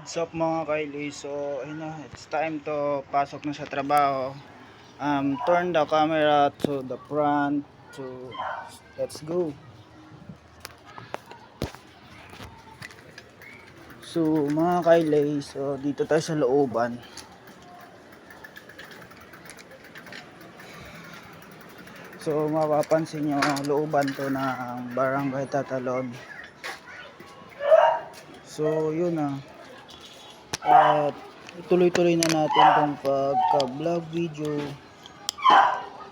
What's up mga Kylie? So, ayun na, it's time to pasok na sa trabaho. Turn the camera to the front. Let's go. So, mga Kylie, so dito tayo sa looban. So, mapapansin nyo, looban to ng Barangay Tatalon. So, yun na. At tuloy-tuloy na natin tong pagka-vlog video,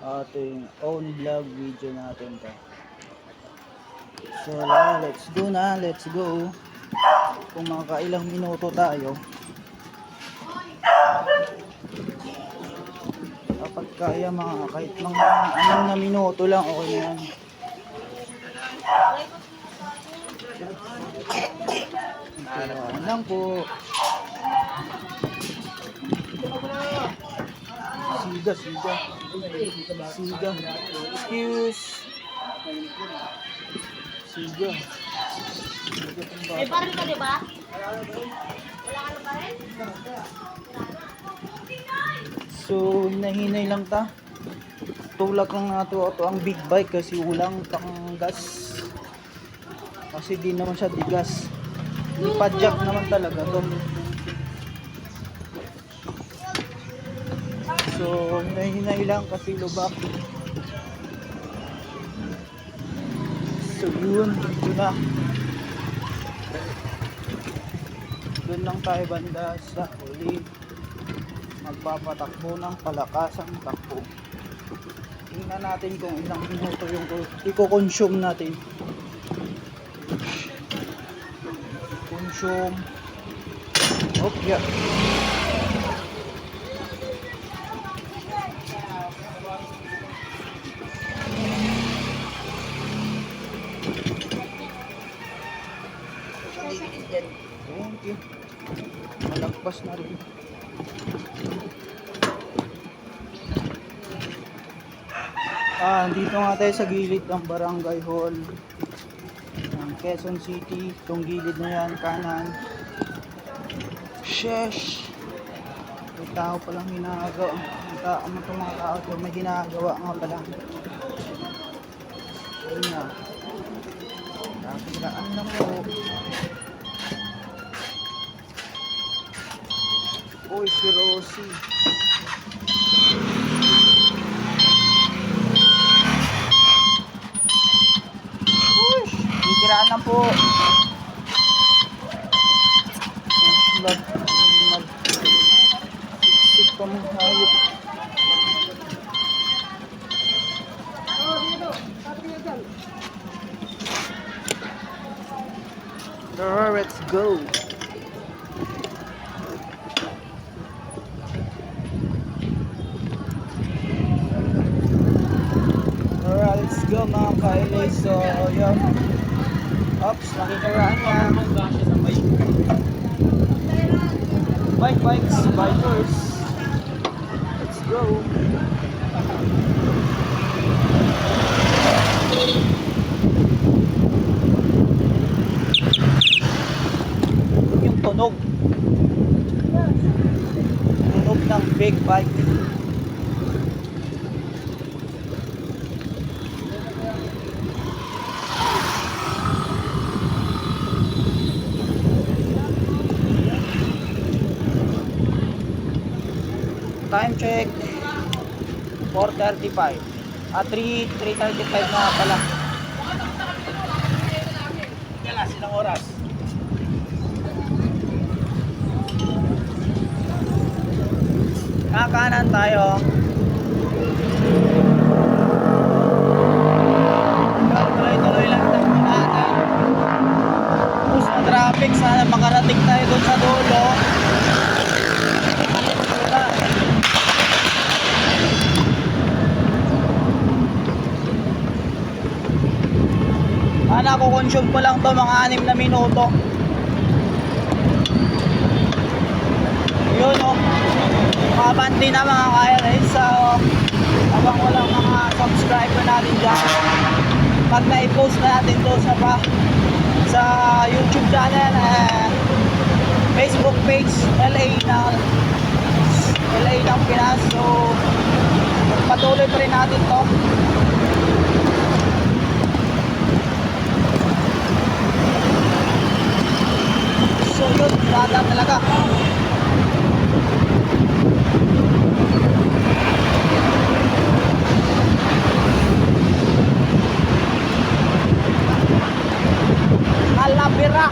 ating own vlog video natin to. So let's go. Kung makakailang minuto tayo, kapag kaya kahit mga 6 na minuto lang, okay na yan. Ito lang po. Siga. Excuse. Siga. May baril ka, di ba? Wala ka ng baril? So, hinahinay lang ta. Tulak lang nato ito ang big bike kasi ulang pang gas. Kasi di naman siya digas. Padjak naman talaga to. So, hinahinay lang kasi lubak. So, yun na. Doon lang tayo banda sa huli. Magpapatakbo ng palakasang takbo. Tingnan natin kung ilang minuto yung i-consume natin. Consume. Okay. Thank you. Malagpas na rin. Dito nga tayo sa gilid ng Barangay Hall ng Quezon City. Itong gilid na yan, kanan. Sheesh! May tao palang ginagawa. Itong mga tao ito may ginagawa nga pala. Ayun na. Nakakiraan lang po. Uy, si Rosie. Kiraan na po. Mag-sik pa mong hayop. Let's go. Let's go mga Kylie. So, yun. Oops, nakikaraan na. Bikes, bikers. Let's go. Yung tunog. Tunog ng big bike. Time check 4:35 3:35 na pala. Kailan silang oras? Kakanan tayo. Tuloy-tuloy lang tayo natin. Push na traffic, sana makarating tayo doon sa dulo. Consume ko lang to mga 6 na minuto. Yun o. Makabanti na mga Kylie. So, habang walang mga subscriber natin dyan, pag na-post na natin to sa YouTube channel, Facebook page LA ng Pinas. So patuloy pa rin natin to. So yun, bata talaga. Alabira.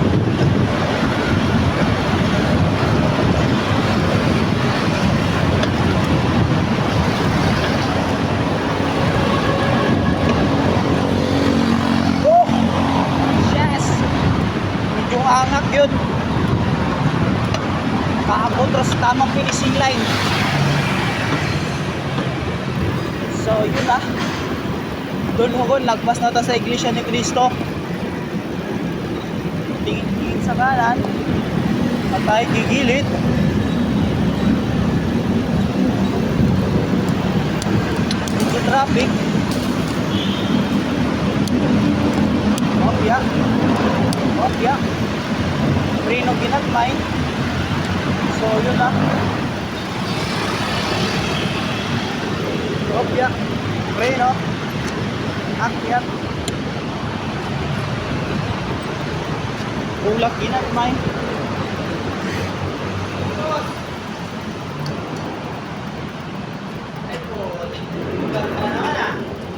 Oh, yes. Medyo angat yun. Kaabot sa tamang finishing line. So yun na. Doon ho, lagpas na ta sa Iglesia ni Cristo. Tingin sa kanan at tayo gigilid. Medyo traffic. Opya Prino ginagmay. So yun na. Opya Prino akyat ulak ginagmay.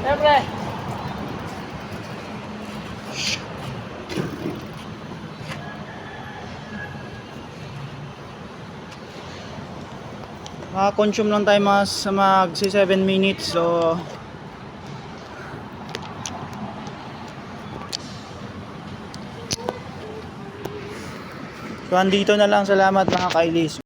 Siyempre consume lang tayo mag 7 minutes. So andito na lang. Salamat mga kailis.